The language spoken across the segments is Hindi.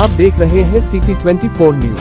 आप देख रहे हैं CP24 न्यूज।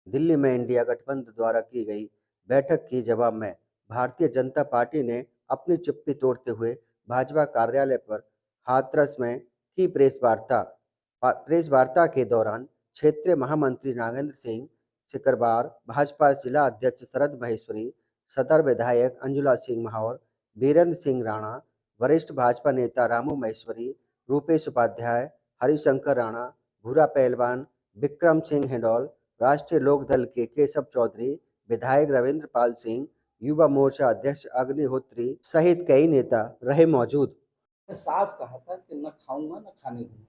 दिल्ली में इंडिया गठबंधन द्वारा की गई बैठक के जवाब में भारतीय जनता पार्टी ने अपनी चुप्पी तोड़ते हुए भाजपा कार्यालय पर हाथरस में की प्रेस वार्ता के दौरान क्षेत्रीय महामंत्री नागेंद्र सिंह सिकरवार, भाजपा जिला अध्यक्ष शरद महेश्वरी, सदर विधायक अंजुला सिंह महावर, बीरेंद्र सिंह राणा, वरिष्ठ भाजपा नेता रामू महेश्वरी, रूपेश उपाध्याय, हरिशंकर राणा, भूरा पहलवान, विक्रम सिंह हिंडोल, राष्ट्रीय लोक दल के केशव चौधरी, विधायक रविंद्र पाल सिंह, युवा मोर्चा अध्यक्ष अग्निहोत्री सहित कई नेता रहे मौजूद। साफ कहा था कि न खाऊंगा न खाने दूंगा,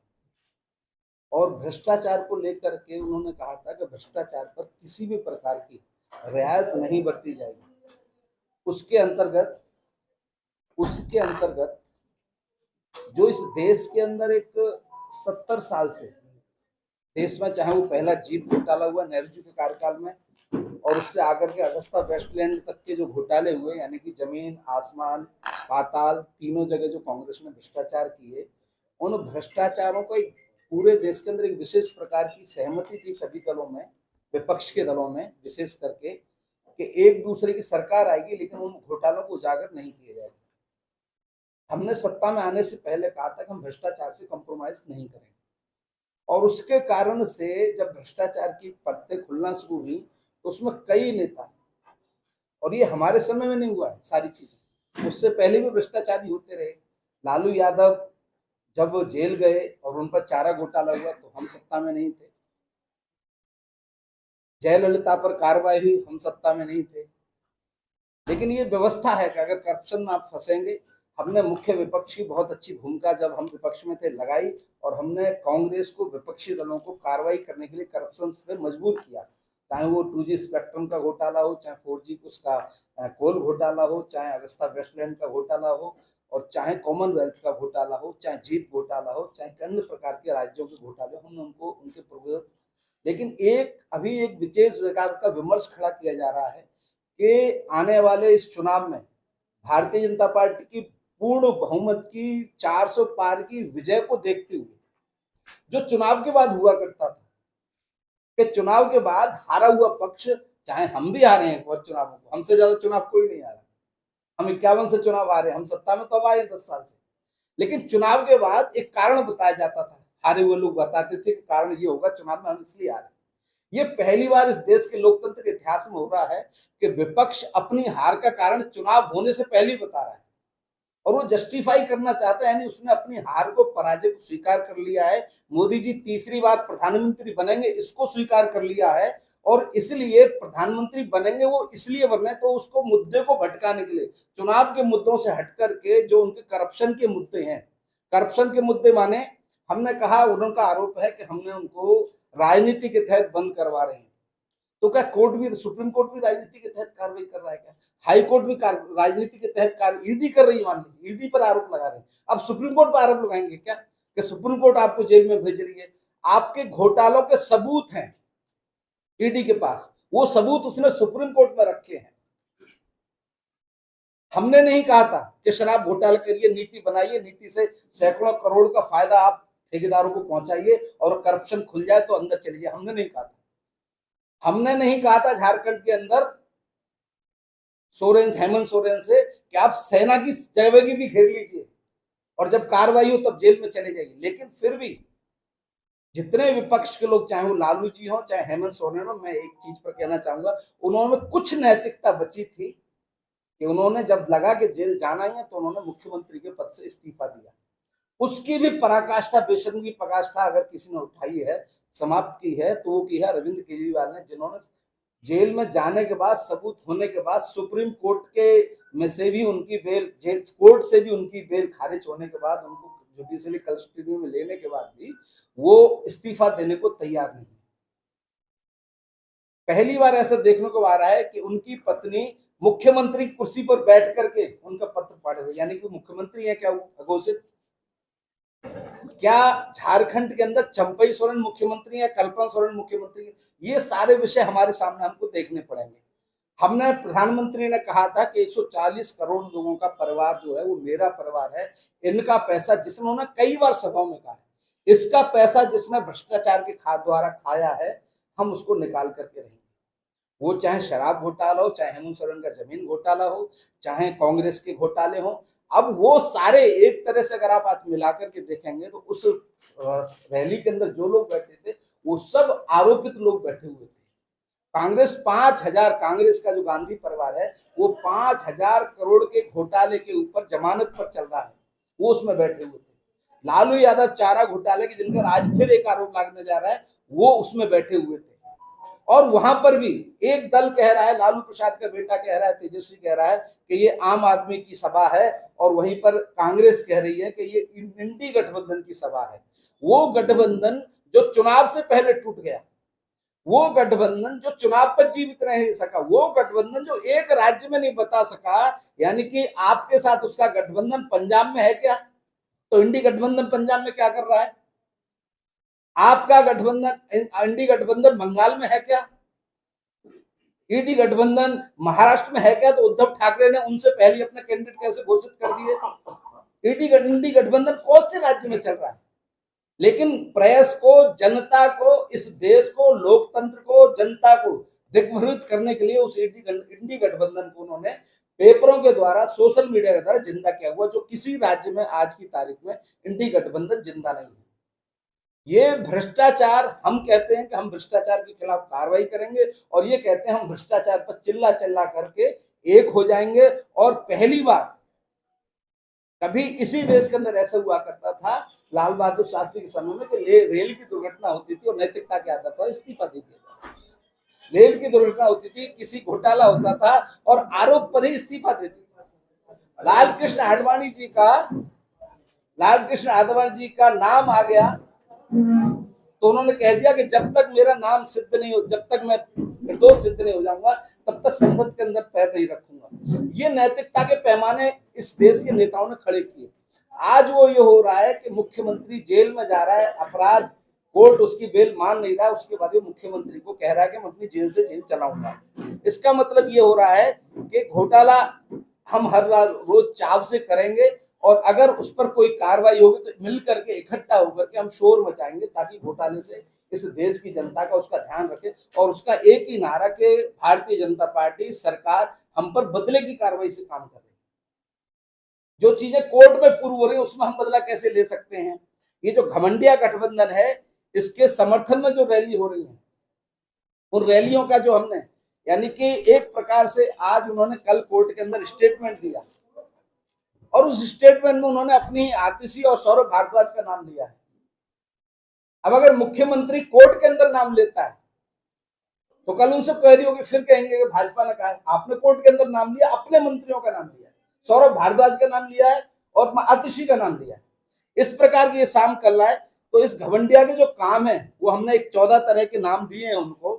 और भ्रष्टाचार को लेकर के उन्होंने कहा था कि भ्रष्टाचार पर किसी भी प्रकार की रियायत नहीं बरती जाएगी। उसके अंतर्गत जो इस देश के अंदर एक 70 साल से देश में, चाहे वो पहला जीप घोटाला हुआ नेहरू जी के कार्यकाल में, और उससे आकर के अगस्ता वेस्टलैंड तक के जो घोटाले हुए, यानी कि जमीन आसमान पाताल तीनों जगह जो कांग्रेस ने भ्रष्टाचार किए, उन भ्रष्टाचारों को पूरे देश के अंदर एक विशेष प्रकार की सहमति थी सभी दलों में, विपक्ष के दलों में विशेष करके, कि एक दूसरे की सरकार आएगी लेकिन उन घोटालों को उजागर नहीं किया जाएगा। हमने सत्ता में आने से पहले कहा था कि हम भ्रष्टाचार से कॉम्प्रोमाइज नहीं करेंगे, और उसके कारण से जब भ्रष्टाचार की पत्ते खुलना शुरू हुई तो उसमें कई नेता, और ये हमारे समय में नहीं हुआ है सारी चीजें, उससे पहले भी भ्रष्टाचारी होते रहे। लालू यादव जब जेल गए और उन पर चारा घोटाला हुआ तो हम सत्ता में नहीं थे। जयललिता पर कार्रवाई हुई, हम सत्ता में नहीं थे। लेकिन ये व्यवस्था है कि अगर करप्शन में आप फंसेंगे, हमने मुख्य विपक्ष की बहुत अच्छी भूमिका जब हम विपक्ष में थे लगाई, और हमने कांग्रेस को, विपक्षी दलों को कार्रवाई करने के लिए करप्शन पे मजबूर किया, चाहे वो 2G स्पेक्ट्रम का घोटाला हो, चाहे 4G उसका कोल घोटाला हो, चाहे अगस्ता वेस्टलैंड का घोटाला हो, और चाहे कॉमनवेल्थ का घोटाला हो, चाहे जीप घोटाला हो, चाहे अन्य प्रकार के राज्यों के घोटाले, हमने उनको उनके प्रविरोध। लेकिन अभी एक विशेष प्रकार का विमर्श खड़ा किया जा रहा है कि आने वाले इस चुनाव में भारतीय जनता पार्टी की पूर्ण बहुमत की 400 पार की विजय को देखते हुए, जो चुनाव के बाद हुआ करता था कि चुनाव के बाद हारा हुआ पक्ष, चाहे हम भी हारे हैं बहुत चुनावों को, हमसे ज्यादा चुनाव कोई नहीं हारा, हम 51 से चुनाव हारे, हम सत्ता में तो अब आए 10 साल से, लेकिन चुनाव के बाद एक कारण बताया जाता था, हारे हुए लोग बताते थे कि कारण ये होगा चुनाव में हम इसलिए हारे। ये पहली बार इस देश के लोकतंत्र के इतिहास में हो रहा है कि विपक्ष अपनी हार का कारण चुनाव होने से पहले ही बता रहा है, और वो जस्टिफाई करना चाहता है, यानी उसने अपनी हार को, पराजय को स्वीकार कर लिया है। मोदी जी तीसरी बार प्रधानमंत्री बनेंगे इसको स्वीकार कर लिया है, और इसलिए प्रधानमंत्री बनेंगे वो इसलिए बने तो उसको मुद्दे को भटकाने के लिए, चुनाव के मुद्दों से हट करके जो उनके करप्शन के मुद्दे हैं, करप्शन के मुद्दे माने, हमने कहा, उनका आरोप है कि हमने उनको राजनीति के तहत बंद करवा रहे हैं, तो क्या कोर्ट भी, सुप्रीम कोर्ट भी राजनीति के तहत कार्रवाई कर रहा है क्या? हाई कोर्ट भी राजनीति के तहत कार्रवाई ईडी कर रही है, मान लीजिए ईडी पर आरोप लगा रहे हैं, अब सुप्रीम कोर्ट पर आरोप लगाएंगे क्या कि सुप्रीम कोर्ट आपको जेल में भेज रही है? आपके घोटालों के सबूत हैं ईडी के पास, वो सबूत उसने सुप्रीम कोर्ट में रखे हैं। हमने नहीं कहा था कि शराब घोटाला करिए, नीति बनाइए, नीति से सैकड़ों करोड़ का फायदा आप ठेकेदारों को पहुंचाइए और करप्शन खुल जाए तो अंदर चलिए, हमने नहीं कहा था। हमने नहीं कहा था झारखंड के अंदर हेमंत सोरेन से कि आप सेना की जगह भी घेर लीजिए और जब कार्रवाई हो तब जेल में चले जाइए, लेकिन फिर भी जितने विपक्ष के लोग, चाहे वो लालू जी हो चाहे हेमंत सोरेन हो, मैं एक चीज पर कहना चाहूंगा, उन्होंने कुछ नैतिकता बची थी कि उन्होंने जब लगा कि जेल जाना ही है तो उन्होंने मुख्यमंत्री के पद से इस्तीफा दिया। उसकी भी पराकाष्ठा, बेशर्मी की पराकाष्ठा अगर किसी ने उठाई है, समाप्त की है, तो वो की है अरविंद केजरीवाल ने, जिन्होंने जेल में जाने के बाद, सबूत होने के बाद, सुप्रीम कोर्ट के में से भी उनकी बेल, जेल कोर्ट से भी उनकी बेल खारिज होने के बाद, उनको जुडिशियली कस्टडी में लेने के बाद भी वो इस्तीफा देने को तैयार नहीं। पहली बार ऐसा देखने को आ रहा है कि उनकी पत्नी मुख्यमंत्री कुर्सी पर बैठ करके उनका पत्र पढ़ रही है, यानी कि मुख्यमंत्री है क्या वो अघोषित? क्या झारखंड के अंदर चंपई सोरेन मुख्यमंत्री है, कल्पना सोरेन मुख्यमंत्री है? ये सारे विषय हमारे सामने हमको देखने पड़ेंगे। हमने प्रधानमंत्री ने कहा था कि 140 करोड़ लोगों का परिवार जो है वो मेरा परिवार है, इनका पैसा जिसने उन्होंने कई बार सभाओं में कहा है, इसका पैसा जिसने भ्रष्टाचार के द्वारा खाया है, हम उसको निकाल करके रहेंगे। वो चाहे शराब घोटाला हो, चाहे हेमंत सोरेन का जमीन घोटाला हो, चाहे कांग्रेस के घोटाले हो। अब वो सारे एक तरह से अगर आप आज मिलाकर के देखेंगे तो उस रैली के अंदर जो लोग बैठे थे वो सब आरोपित लोग बैठे हुए थे। कांग्रेस 5,000, कांग्रेस का जो गांधी परिवार है वो 5,000 करोड़ के घोटाले के ऊपर जमानत पर चल रहा है, वो उसमें बैठे हुए थे। लालू यादव चारा घोटाले के जिन पर आज फिर एक आरोप लगने जा रहा है, वो उसमें बैठे हुए थे। और वहां पर भी एक दल कह रहा है, लालू प्रसाद का बेटा कह रहा है, तेजस्वी कह रहा है कि ये आम आदमी की सभा है, और वहीं पर कांग्रेस कह रही है कि ये इंडी गठबंधन की सभा है। वो गठबंधन जो चुनाव से पहले टूट गया, वो गठबंधन जो चुनाव पर जीवित रह सका, वो गठबंधन जो एक राज्य में नहीं बता सका, यानी कि आपके साथ उसका गठबंधन पंजाब में है क्या? तो इंडी गठबंधन पंजाब में क्या कर रहा है? आपका गठबंधन इंडी गठबंधन बंगाल में है क्या? ईडी गठबंधन महाराष्ट्र में है क्या? तो उद्धव ठाकरे ने उनसे पहले अपने कैंडिडेट कैसे घोषित कर दिए? इंडी गठबंधन कौन से राज्य में चल रहा है? लेकिन प्रेस को, जनता को, इस देश को, लोकतंत्र को, जनता को दिग्भ्रमित करने के लिए उस इंडी गठबंधन को उन्होंने पेपरों के द्वारा, सोशल मीडिया के द्वारा जिंदा किया हुआ, जो किसी राज्य में आज की तारीख में इंडी गठबंधन जिंदा नहीं है। ये भ्रष्टाचार, हम कहते हैं कि हम भ्रष्टाचार के खिलाफ कार्रवाई करेंगे, और ये कहते हैं हम भ्रष्टाचार पर चिल्ला चिल्ला करके एक हो जाएंगे। और पहली बार कभी इसी देश के अंदर ऐसा हुआ करता था लाल बहादुर शास्त्री के समय में कि रेल की दुर्घटना होती थी और नैतिकता के आधार पर इस्तीफा दे दिया जाता। रेल की दुर्घटना होती थी, किसी घोटाला होता था और आरोप पर ही इस्तीफा देते थे। लालकृष्ण आडवाणी जी का नाम आ गया तो उन्होंने कह दिया कि जब तक मेरा नाम सिद्ध नहीं हो, जब तक मैं निर्दोष सिद्ध नहीं हो जाऊंगा, तब तक संसद के अंदर पैर नहीं रखूंगा। ये नैतिकता के पैमाने इस देश के नेताओं ने खड़े किए। आज वो ये हो रहा है कि मुख्यमंत्री जेल में जा रहा है, अपराध, कोर्ट उसकी बेल मान नहीं रहा, उसके बाद मुख्यमंत्री को कह रहा है कि मैं अपनी जेल से जेल चलाऊंगा। इसका मतलब ये हो रहा है कि घोटाला हम हर रोज चाव से करेंगे, और अगर उस पर कोई कार्रवाई होगी तो मिल करके, इकट्ठा होकर के हम शोर मचाएंगे, ताकि घोटाले से इस देश की जनता का उसका ध्यान रखे। और उसका एक ही नारा कि भारतीय जनता पार्टी सरकार हम पर बदले की कार्रवाई से काम कर रही है। जो चीजें कोर्ट में प्रूव हो रही है उसमें हम बदला कैसे ले सकते हैं? ये जो घमंडिया गठबंधन है, इसके समर्थन में जो रैली हो रही है, उन रैलियों का जो हमने, यानी कि एक प्रकार से आज उन्होंने कल कोर्ट के अंदर स्टेटमेंट दिया, और उस स्टेटमेंट में उन्होंने अपनी आतिशी और सौरभ भारद्वाज का नाम लिया है। अब अगर मुख्यमंत्री कोर्ट के अंदर नाम लेता है तो कल उनसे क्वेरी होगी, फिर कहेंगे कि भाजपा ने कहा है। आपने कोर्ट के अंदर नाम लिया, अपने मंत्रियों का नाम लिया है, सौरभ भारद्वाज का नाम लिया है और आतिशी का नाम लिया है। इस प्रकार की ये शाम कर रहा है। तो इस घमंडिया के जो काम है वो हमने एक 14 तरह के नाम दिए हैं उनको,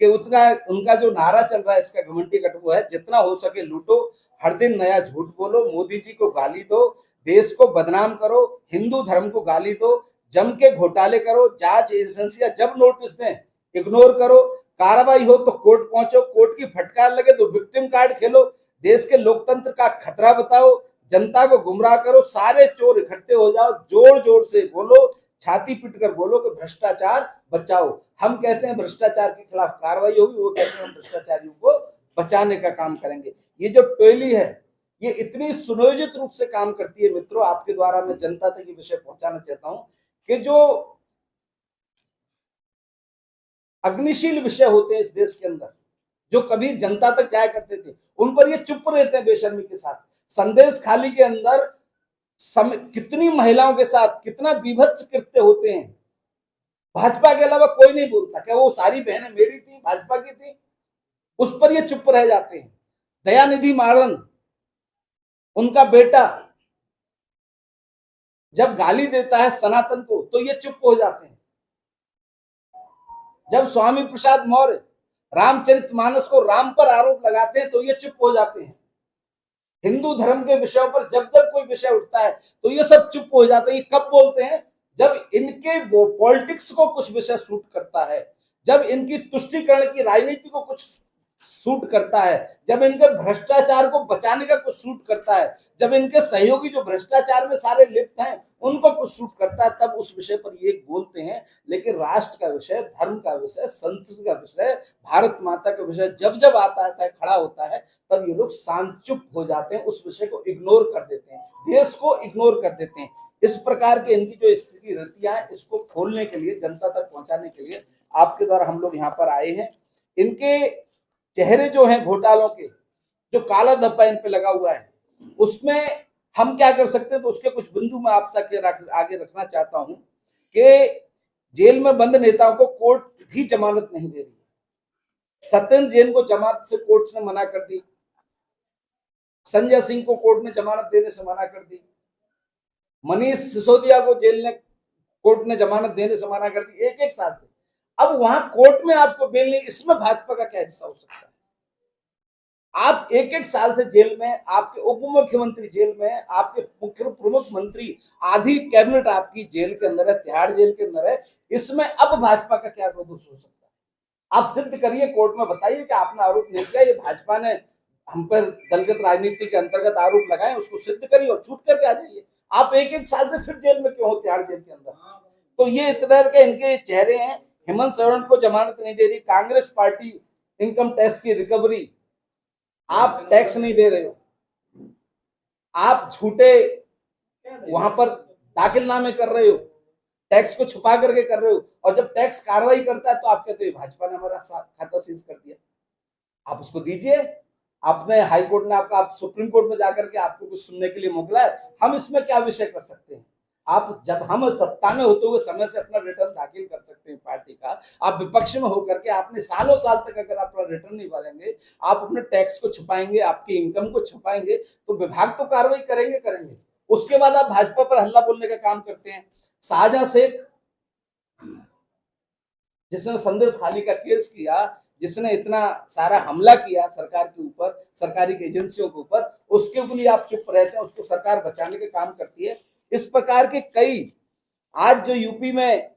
कि उतना उनका जो नारा चल रहा है इसका घमंडी गठबंधन है, जितना हो सके लूटो, हर दिन नया झूठ बोलो, मोदी जी को गाली दो, देश को बदनाम करो, हिंदू धर्म को गाली दो, जम के घोटाले करो, जांच एजेंसियां जब नोटिस दें इग्नोर करो, कार्रवाई हो तो कोर्ट पहुंचो, कोर्ट की फटकार लगे तो विक्टिम कार्ड खेलो, देश के लोकतंत्र का खतरा बताओ, जनता को गुमराह करो, सारे चोर इकट्ठे हो जाओ, जोर जोर से बोलो, छाती पीट कर बोलो कि भ्रष्टाचार बचाओ। हम कहते हैं भ्रष्टाचार के खिलाफ कार्रवाई होगी, वो कहते हैं हम भ्रष्टाचारियों को बचाने का काम करेंगे। ये जो टोली है ये इतनी सुनियोजित रूप से काम करती है। मित्रों, आपके द्वारा मैं जनता तक ये विषय पहुंचाना चाहता हूं कि जो अग्निशील विषय होते हैं इस देश के अंदर, जो कभी जनता तक जाया करते थे, उन पर ये चुप रहते हैं बेशर्मी के साथ। संदेश खाली के अंदर कितनी महिलाओं के साथ कितना बीभत्स कृत्य होते हैं, भाजपा के अलावा कोई नहीं बोलता। क्या वो सारी बहनें मेरी थी, भाजपा की थी? उस पर ये चुप रह जाते हैं। दयानिधि मारन, उनका बेटा जब गाली देता है सनातन को तो ये चुप हो जाते हैं। जब स्वामी प्रसाद मौर्य रामचरितमानस को राम पर आरोप लगाते हैं तो ये चुप हो जाते हैं। हिंदू धर्म के विषयों पर जब जब कोई विषय उठता है तो ये सब चुप हो जाते हैं। ये कब बोलते हैं? जब इनके पॉलिटिक्स को कुछ विषय सूट करता है, जब इनकी तुष्टीकरण की राजनीति को कुछ सूट करता है, जब इनके भ्रष्टाचार को बचाने का कुछ सूट करता है, जब इनके सहयोगी जो भ्रष्टाचार में सारे लिप्त हैं उनको कुछ सूट करता है, तब उस विषय पर ये बोलते हैं। लेकिन राष्ट्र का विषय, धर्म का विषय, संस्कृति का विषय, भारत माता का विषय जब जब आता है, खड़ा होता है, तब ये लोग शांत चुप हो जाते हैं, उस विषय को इग्नोर कर देते हैं, देश को इग्नोर कर देते हैं। इस प्रकार के इनकी जो स्थिति रहती है, इसको खोलने के लिए, जनता तक पहुंचाने के लिए आपके द्वारा हम लोग यहाँ पर आए हैं। इनके चेहरे जो हैं घोटालों के, जो काला धब्बा इन पे लगा हुआ है, उसमें हम क्या कर सकते हैं, तो उसके कुछ बिंदु मैं आप सबके आगे रखना चाहता हूं कि जेल में बंद नेताओं को कोर्ट भी जमानत नहीं दे रही है। सत्येंद्र जैन को जमानत से कोर्ट ने मना कर दी, संजय सिंह को कोर्ट ने जमानत देने से मना कर दी, मनीष सिसोदिया को जेल ने, कोर्ट ने जमानत देने से मना कर दी, एक साल से। अब वहां कोर्ट में आपको बेल नहीं, इसमें भाजपा का क्या हिस्सा हो सकता है? आप एक साल से जेल में, आपके उप मुख्यमंत्री जेल में, आपके मुख्य प्रमुख मंत्री, आधी कैबिनेट आपकी जेल के अंदर है, तिहाड़ जेल के अंदर है। इसमें अब भाजपा का क्या दोष हो सकता है? आप सिद्ध करिए, कोर्ट में बताइए कि आपने आरोप नहीं किया, ये भाजपा ने हम पर दलगत राजनीति के अंतर्गत आरोप लगाए, उसको सिद्ध करिए और छूट करके आ जाइए। आप एक साल से फिर जेल में क्यों हो, तिहाड़ जेल के अंदर? तो ये इतना के इनके चेहरे हैं। हेमंत सोरेन को जमानत नहीं दे रही कांग्रेस पार्टी, इनकम टैक्स की रिकवरी, आप टैक्स नहीं दे रहे हो, आप झूठे वहां पर दाखिलनामे कर रहे हो, टैक्स को छुपा करके कर रहे हो, और जब टैक्स कार्रवाई करता है तो आप कहते हो भाजपा ने हमारा खाता सीज कर दिया। आप उसको दीजिए, आपने हाई कोर्ट ने आपका, आप सुप्रीम कोर्ट में जाकर के आपको कुछ सुनने के लिए मोकला है, हम इसमें क्या विषय कर सकते हैं? आप जब हम सत्ता में होते हुए समय से अपना रिटर्न दाखिल कर सकते हैं पार्टी का, आप विपक्ष में होकर के आपने सालों साल तक अगर आप अपना रिटर्न नहीं भरेंगे, आप अपने टैक्स को छुपाएंगे, आपकी इनकम को छुपाएंगे, तो विभाग तो कार्रवाई करेंगे। उसके बाद आप भाजपा पर हल्ला बोलने का काम करते हैं। शाहजहां शेख, जिसने संदेश खाली का केस किया, जिसने इतना सारा हमला किया सरकार के ऊपर, सरकारी एजेंसियों के ऊपर, उसके लिए आप चुप रहते हैं, उसको सरकार बचाने का काम करती है। इस प्रकार के कई, आज जो यूपी में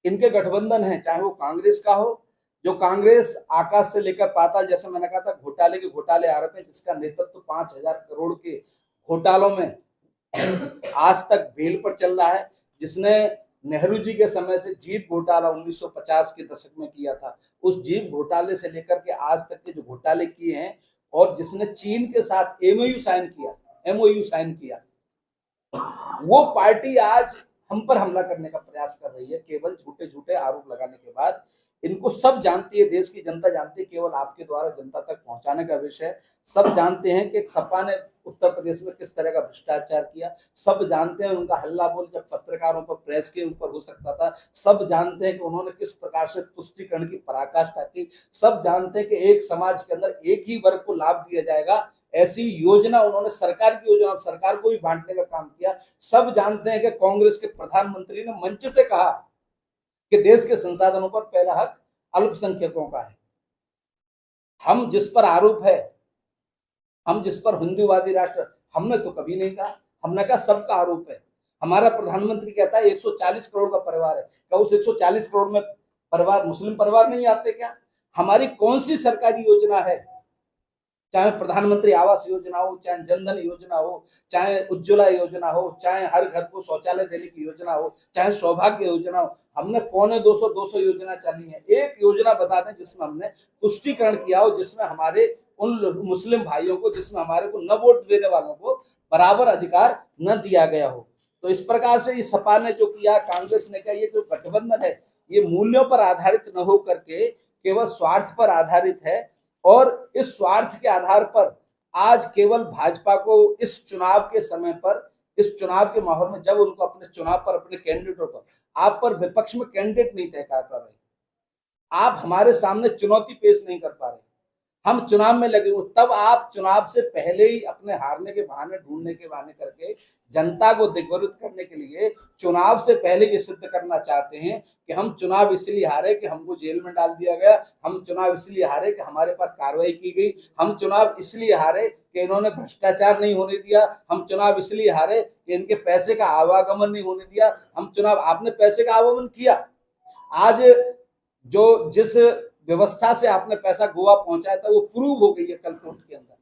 इनके गठबंधन है, चाहे वो कांग्रेस का हो, जो कांग्रेस आकाश से लेकर पाताल, जैसे मैंने कहा था, घोटाले आरोप है, जिसका नेतृत्व 5,000 करोड़ के घोटालों में आज तक बेल पर चल रहा है, जिसने नेहरू जी के समय से जीप घोटाला 1950 के दशक में किया था, उस जीप घोटाले से लेकर के आज तक के जो घोटाले किए हैं, और जिसने चीन के साथ एमओयू साइन किया, वो पार्टी आज हम पर हमला करने का प्रयास कर रही है, केवल झूठे आरोप लगाने के बाद। इनको सब जानती है, देश की जनता जानती है, केवल आपके द्वारा जनता तक पहुंचाने का विषय। सब जानते हैं कि सपा ने उत्तर प्रदेश में किस तरह का भ्रष्टाचार किया, सब जानते हैं उनका हल्ला बोल जब पत्रकारों पर, प्रेस के ऊपर हो सकता था, सब जानते हैं कि उन्होंने किस प्रकार से तुष्टीकरण की पराकाष्ठा की, सब जानते हैं कि एक समाज के अंदर एक ही वर्ग को लाभ दिया जाएगा, ऐसी योजना उन्होंने, सरकार की योजना, सरकार को भी बांटने का काम किया। सब जानते हैं कि कांग्रेस के प्रधानमंत्री ने मंच से कहा कि देश के संसाधनों पर पहला हक अल्पसंख्यकों का है। हम जिस पर आरोप है, हम जिस पर हिंदूवादी राष्ट्र, हमने तो कभी नहीं कहा, हमने कहा सबका आरोप है। हमारा प्रधानमंत्री कहता है 140 करोड़ का परिवार है, क्या उस 140 करोड़ में परिवार, मुस्लिम परिवार नहीं आते क्या? हमारी कौन सी सरकारी योजना है, चाहे प्रधानमंत्री आवास योजना हो, चाहे जनधन योजना हो, चाहे उज्ज्वला योजना हो, चाहे हर घर को शौचालय देने की योजना हो, चाहे सौभाग्य योजना हो, हमने 250 योजना चली है। एक योजना बता दें जिसमें हमने तुष्टीकरण किया हो, जिसमें हमारे उन मुस्लिम भाइयों को, जिसमें हमारे को न वोट देने वालों को बराबर अधिकार न दिया गया हो। तो इस प्रकार से इस सपा ने जो किया, कांग्रेस ने किया, ये जो गठबंधन है, ये मूल्यों पर आधारित न हो करके केवल स्वार्थ पर आधारित है। और इस स्वार्थ के आधार पर आज केवल भाजपा को इस चुनाव के समय पर, इस चुनाव के माहौल में, जब उनको अपने चुनाव पर, अपने कैंडिडेटों पर, आप पर विपक्ष में कैंडिडेट नहीं तय कर पा रहे, आप हमारे सामने चुनौती पेश नहीं कर पा रहे, हम चुनाव में लगे हुए, तब आप चुनाव से पहले ही अपने हारने के बहाने, ढूंढने के बहाने करके जनता को दिग्भ्रमित करने के लिए चुनाव से पहले ये सिद्ध करना चाहते हैं कि हम चुनाव इसलिए हारे कि हमको जेल में डाल दिया गया, हम चुनाव इसलिए हारे कि हमारे पर कार्रवाई की गई, हम चुनाव इसलिए हारे कि इन्होंने भ्रष्टाचार नहीं होने दिया, हम चुनाव इसलिए हारे कि इनके पैसे का आवागमन नहीं होने दिया, हम चुनाव, आपने पैसे का आवागमन किया। आज जो जिस व्यवस्था से आपने पैसा गोवा पहुंचाया था वो प्रूव हो गई है कल कोर्ट के अंदर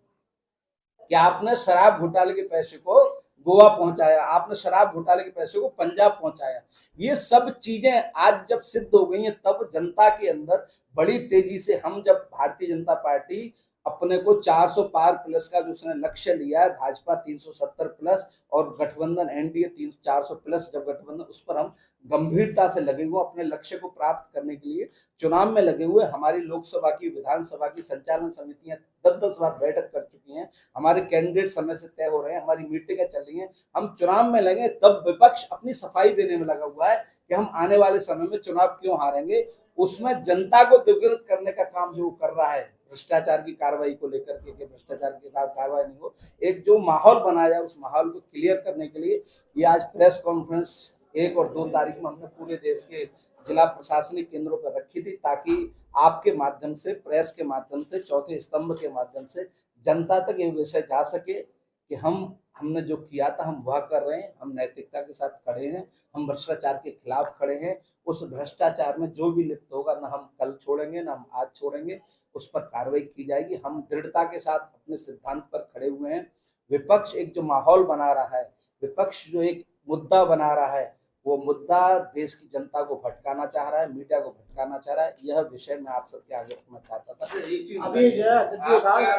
कि आपने शराब घोटाले के पैसे को गोवा पहुंचाया, आपने शराब घोटाले के पैसे को पंजाब पहुंचाया। ये सब चीजें आज जब सिद्ध हो गई हैं तब जनता के अंदर बड़ी तेजी से हम जब भारतीय जनता पार्टी अपने को 400 पार प्लस का जो उसने लक्ष्य लिया है, भाजपा 370 प्लस और गठबंधन एनडीए 400 प्लस जब गठबंधन, उस पर हम गंभीरता से लगे हुए अपने लक्ष्य को प्राप्त करने के लिए चुनाव में लगे हुए। हमारी लोकसभा की विधानसभा की संचालन समितियां 10-10 बार बैठक कर चुकी हैं, हमारे कैंडिडेट समय से तय हो रहे हैं, हमारी मीटिंगें चल रही हैं, हम चुनाव में लगे। तब विपक्ष अपनी सफाई देने में लगा हुआ है कि हम आने वाले समय में चुनाव क्यों हारेंगे। उसमें जनता को दिग्भ्रमित करने का काम जो कर रहा है भ्रष्टाचार की कार्रवाई को लेकर के, भ्रष्टाचार की कार्रवाई नहीं हो, एक जो माहौल बनाया जाए उस माहौल को क्लियर करने के लिए ये आज प्रेस कॉन्फ्रेंस 1 और 2 तारीख में हमने पूरे देश के जिला प्रशासनिक केंद्रों पर रखी थी, ताकि आपके माध्यम से, प्रेस के माध्यम से, चौथे स्तंभ के माध्यम से जनता तक ये विषय जा सके कि हमने जो किया था हम वह कर रहे हैं, हम नैतिकता के साथ खड़े हैं, हम भ्रष्टाचार के खिलाफ खड़े हैं। उस भ्रष्टाचार में जो भी लिप्त होगा ना हम कल छोड़ेंगे ना हम आज छोड़ेंगे, उस पर कार्रवाई की जाएगी। हम दृढ़ता के साथ अपने सिद्धांत पर खड़े हुए हैं। विपक्ष एक जो माहौल बना रहा है, विपक्ष जो एक मुद्दा बना रहा है, वो मुद्दा देश की जनता को भटकाना चाह रहा है, मीडिया को भटकाना चाह रहा है। यह विषय मैं आप सबके आगे रखना चाहता था। एक चीज अभी सरकार है,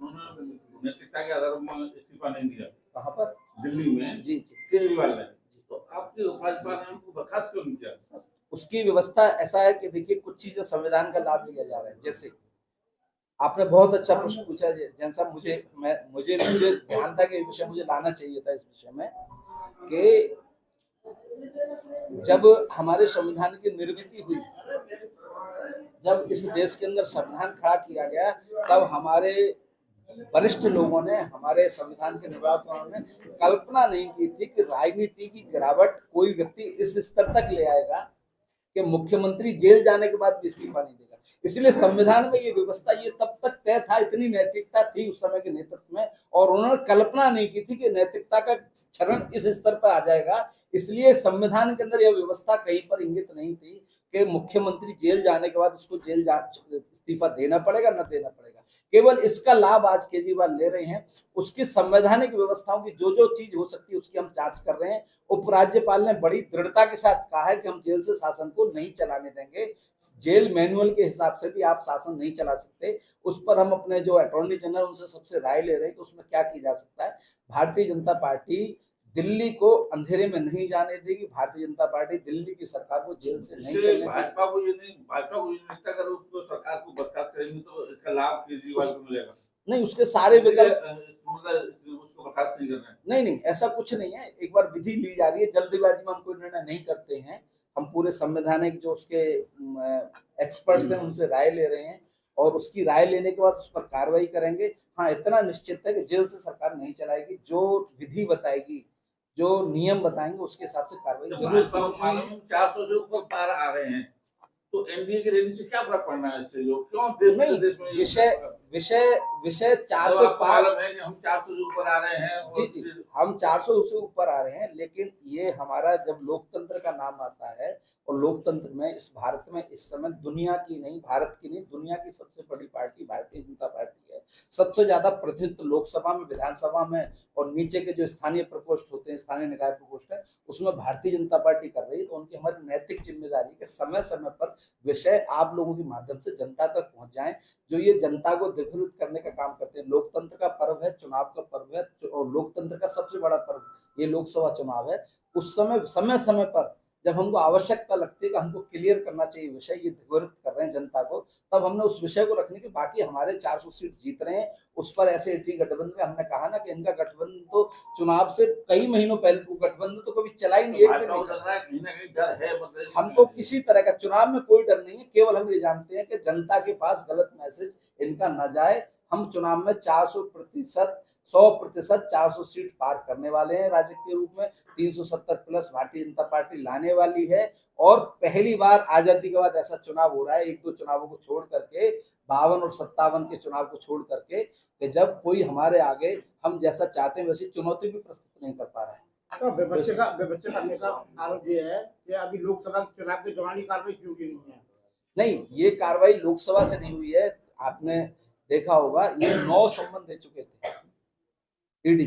उन्होंने नैतिकता के आधार पर इस्तीफा नहीं दिया। कहाँ पर? दिल्ली में जी केजरीवाल ने। तो आपकी भाजपा ने उनको बर्खास्त क्यों नहीं किया? उसकी व्यवस्था ऐसा है कि देखिए कुछ चीजें संविधान का लाभ लिया जा रहा है। जैसे आपने बहुत अच्छा प्रश्न पूछा जैन साहब, मुझे ध्यान था कि विषय मुझे लाना चाहिए था इस विषय में कि जब हमारे संविधान की निर्मिति हुई, जब इस देश के अंदर संविधान खड़ा किया गया, तब हमारे वरिष्ठ लोगों ने, हमारे संविधान के निर्माताओं ने कल्पना नहीं की थी कि राजनीति की गिरावट कोई व्यक्ति इस स्तर तक ले आएगा कि मुख्यमंत्री जेल जाने के बाद भी इस्तीफा नहीं देगा। इसलिए संविधान में ये व्यवस्था, ये तब तक तय था, इतनी नैतिकता थी उस समय के नेतृत्व में, और उन्होंने कल्पना नहीं की थी कि नैतिकता का क्षरण इस स्तर पर आ जाएगा। इसलिए संविधान के अंदर यह व्यवस्था कहीं पर इंगित नहीं थी कि मुख्यमंत्री जेल जाने के बाद उसको इस्तीफा देना पड़ेगा न देना पड़ेगा। केवल इसका लाभ आज केजरीवाल ले रहे हैं। उसकी संवैधानिक व्यवस्थाओं की जो जो चीज हो सकती है उसकी हम जांच कर रहे हैं। उपराज्यपाल ने बड़ी दृढ़ता के साथ कहा है कि हम जेल से शासन को नहीं चलाने देंगे। जेल मैनुअल के हिसाब से भी आप शासन नहीं चला सकते। उस पर हम अपने जो अटॉर्नी जनरल उनसे सबसे राय ले रहे हैं कि उसमें क्या की जा सकता है। भारतीय जनता पार्टी दिल्ली को अंधेरे में नहीं जाने देगी। भारतीय जनता पार्टी दिल्ली की सरकार को जेल से नहीं चलने देगी। भाजपा को ये निष्ठा कर उसको सरकार को बर्खास्त करेंगे तो इसका लाभ केजरीवाल को मिलेगा? नहीं, उसके सारे विकल्प, मतलब उसको बर्खास्त नहीं करना है। नहीं, ऐसा कुछ नहीं है। एक बार विधि ली जा रही है, जल्दीबाजी में हम कोई निर्णय नहीं करते हैं। हम पूरे संवैधानिक जो उसके एक्सपर्ट्स हैं उनसे राय ले रहे हैं और उसकी राय लेने के बाद उस पर कार्रवाई करेंगे। हाँ, इतना निश्चित है कि जेल से सरकार नहीं चलाएगी। जो विधि बताएगी, जो नियम बताएंगे, उसके हिसाब से कार्रवाई जरूर। 400 से ऊपर पार आ रहे हैं तो एनडीए की रैली से क्या फर्क पड़ना है इससे? क्यों देश में विषय 400 पार है कि हम 400 से ऊपर आ रहे हैं? जी, हम 400 से ऊपर आ रहे हैं, लेकिन ये हमारा जब लोकतंत्र का नाम आता है, और लोकतंत्र में इस भारत में इस समय दुनिया की नहीं, भारत की नहीं, दुनिया की सबसे बड़ी पार्टी भारतीय जनता पार्टी है। सबसे ज्यादा प्रतिनिधित्व लोकसभा में, विधानसभा में और नीचे के जो स्थानीय प्रकोष्ठ होते हैं, स्थानीय निकाय प्रकोष्ठ है, उसमें भारतीय जनता पार्टी कर रही है। तो उनकी हमारी नैतिक जिम्मेदारी है कि समय समय पर विषय आप लोगों के माध्यम से जनता तक पहुंच जाए, जो ये जनता को दिग्भ्रमित करने का काम करते हैं। लोकतंत्र का पर्व है, चुनाव का पर्व है, और लोकतंत्र का सबसे बड़ा पर्व ये लोकसभा चुनाव है। उस समय समय पर जब हमको आवश्यकता लगती है कि हमको क्लियर करना चाहिए विषय, ये दिग्भ्रमित कर रहे हैं जनता को, तब हमने उस विषय को रखने के, बाकी हमारे 400 सीट जीत रहे हैं। उस पर ऐसे गठबंधन में हमने कहा ना कि इनका गठबंधन तो चुनाव से कई महीनों पहले, गठबंधन तो कभी चला ही नहीं। हमको किसी तरह का चुनाव में कोई डर नहीं है। केवल हम ये जानते हैं कि जनता के पास गलत मैसेज इनका न जाए। हम चुनाव में 100% 400 सीट पार करने वाले हैं। राज्य के रूप में 370 प्लस भारतीय जनता पार्टी लाने वाली है, और पहली बार आजादी के बाद ऐसा चुनाव हो रहा है, 1-2 चुनावों को छोड़ करके, 52 और 57 के चुनाव को छोड़ करके, कि जब कोई हमारे आगे हम जैसा चाहते हैं वैसी चुनौती भी प्रस्तुत नहीं कर पा रहा है। तो विपक्ष का हमेशा आरोप ये है कि अभी लोकसभा चुनाव के दौरान ही कार्रवाई क्यों की नहीं है? नहीं, ये कार्रवाई लोकसभा से नहीं हुई है। आपने देखा होगा ये 9 सम्मन दे चुके थे ईडी।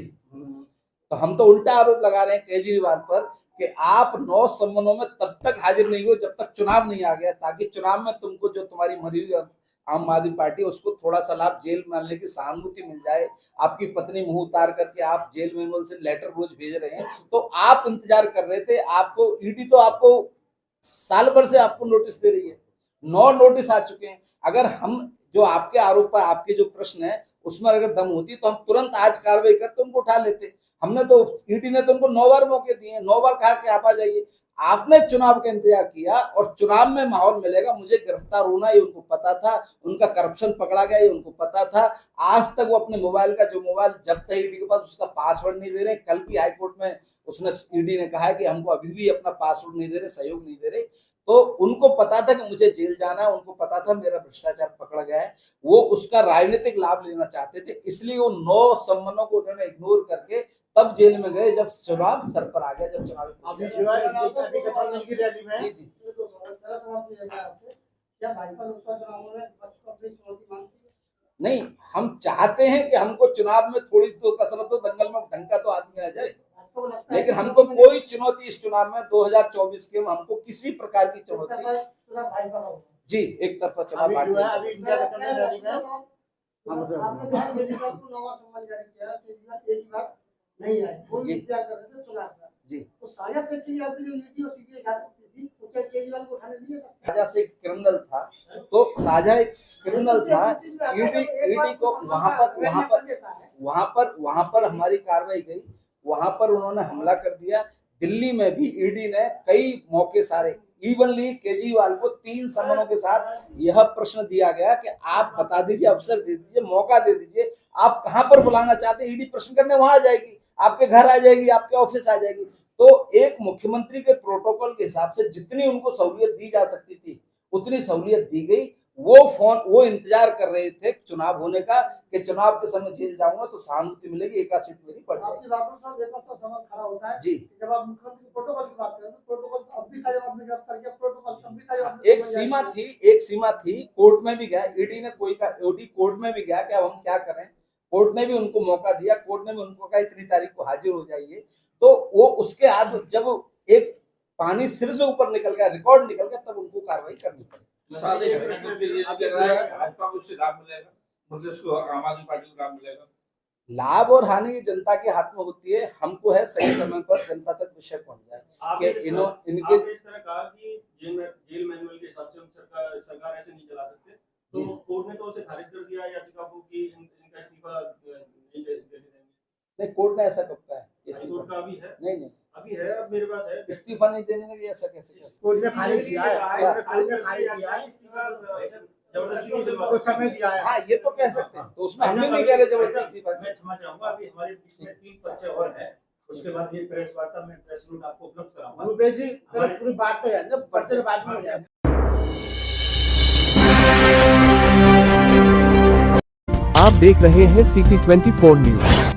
तो हम तो उल्टा आरोप लगा रहे हैं केजरीवाल पर कि आप 9 सम्मनों में तब तक हाजिर नहीं हुए जब तक चुनाव नहीं आ गया, ताकि चुनाव में तुमको जो तुम्हारी मरी हुई आम आदमी पार्टी उसको थोड़ा सा लाभ जेल में आने की सहानुभूति मिल जाए। आपकी पत्नी मुंह उतार करके आप जेल में से लेटर रोज भेज रहे हैं, तो आप इंतजार कर रहे थे। आपको ईडी तो आपको साल भर से आपको नोटिस दे रही है, 9 नोटिस आ चुके हैं। अगर हम जो आपके आरोप पर आपके जो प्रश्न है उसमें अगर दम होती तो हम तुरंत आज कार्रवाई करते, उनको उठा लेते। हमने तो ईडी ने तो उनको 9 बार मौके दिए, 9 बार कहा कि आप आ जाइए। आपने चुनाव का इंतजार किया और चुनाव में माहौल मिलेगा, मुझे गिरफ्तार होना ये उनको पता था, उनका करप्शन पकड़ा गया ये उनको पता था। आज तक वो अपने मोबाइल का जो मोबाइल जब्त है ईडी के पास उसका पासवर्ड नहीं दे रहे। कल भी हाईकोर्ट में उसने ईडी ने कहा है कि हमको अभी भी अपना पासवर्ड नहीं दे रहे, सहयोग नहीं दे रहे। तो उनको पता था कि मुझे जेल जाना है, उनको पता था मेरा भ्रष्टाचार पकड़ा गया है, वो उसका राजनीतिक लाभ लेना चाहते थे। इसलिए वो 9 सम्मनों को उन्होंने इग्नोर करके तब जेल में गए जब चुनाव सर पर आ गया, जब चुनाव अभी गठबंधन की रैली में जी जी क्या भाजपा लोकसभा चुनाव में विपक्ष को अपनी चुनौती मानती है? नहीं, हम चाहते हैं कि हमको चुनाव में थोड़ी तो कसरत हो, दंगल में ढंग का तो आदमी आ जाए, लेकिन हमको कोई चुनौती इस चुनाव में 2024 के हमको किसी प्रकार की चुनौती जी एक तरफा चुनाव अभी इंडिया गठबंधन रैली में आपने कहा केजरीवाल को 9 बार सम्मान जारी किया, केजरीवाल एक बार नहीं आए, वो जी। इंतजार कर रहे थे चुनाव का। जी। तो साझा से के लिए आपकी जो ईडी और सीबीआई जा सकती थी, तो क्या केजरीवाल को उठाने दिए था? साझा से एक क्रिमिनल था, तो साझा एक क्रिमिनल था। ईडी को वहां पर हमारी कार्रवाई गई, वहां पर उन्होंने हमला कर दिया। दिल्ली में भी ईडी ने कई मौके सारे इवनली केजरीवाल को 3 सम्मनों के साथ यह प्रश्न दिया गया कि आप बता दीजिए, अवसर दे दीजिए, मौका दे दीजिए, आप कहां पर बुलाना चाहते हैं। ईडी प्रश्न करने वहां आ जाएगी, आपके घर आ जाएगी, आपके ऑफिस आ जाएगी। तो एक मुख्यमंत्री के प्रोटोकॉल के हिसाब से जितनी उनको सहूलियत दी जा सकती थी उतनी सहूलियत दी गई। वो इंतजार कर रहे थे चुनाव होने का कि चुनाव के समय जेल जाऊंगा तो सहानुभूति मिलेगी, एक सीट मेरी पड़ आपकी जाएगी। बातों से विपक्ष का सवाल खड़ा होता है जी। कि जब आप मुख्यमंत्री प्रोटोकॉल की बात करें तो प्रोटोकॉल तो अब भी था, जब आपने गिरफ्तार किया प्रोटोकॉल तब भी था, जब आपने एक सीमा थी, कोर्ट में भी गया ईडी ने, कोर्ट में भी गया कि अब हम क्या करें। कोर्ट ने भी उनको मौका दिया, कोर्ट ने भी उनको कहा इतनी तारीख को हाजिर हो जाइए। तो वो उसके बाद जब एक पानी सिर से ऊपर निकल गया, रिकॉर्ड निकल गया, तब उनको कार्रवाई करनी पड़ी। सारे घटनाओं के लिए लग रहा है भाजपा को उससे लाभ मिलेगा, मुझे इसको आम आदमी पार्टी को लाभ मिलेगा। लाभ और हानि जनता के हाथ में होती है, हमको है सही समय पर जनता तक विषय पहुंच जाए कि इनके इस तरह कहा कि जेल मैनुअल के हिसाब से हम सरकार ऐसे नहीं चला सकते, तो कोर्ट ने तो उसे खारिज कर दिया याचिका को कि इनका इस्तीफा नहीं दे देंगे। नहीं, कोर्ट ने ऐसा कब कहा है? कोर्ट का अभी है, नहीं अभी है, अब मेरे पास है। इस्तीफा नहीं देने में भी ऐसा कैसे? कोर्ट ने खारिज किया है, जबरदस्ती नहीं दिलवा तो समय दिया है। हाँ, ये तो कह सकते हैं, तो उसमें हम भी नहीं कह रहे जबरदस्ती इस्तीफा। मैं क्षमा चाहूंगा, अभी हमारे बीच में 3 पर्चे और हैं, उसके बाद ये प्रेस वार्ता में प्रेस नोट आपको उपलब्ध कराऊंगा। भूपेश जी पूरी बात तो है जब पर्चे बाद में हो जाए। आप देख रहे हैं CP24 न्यूज।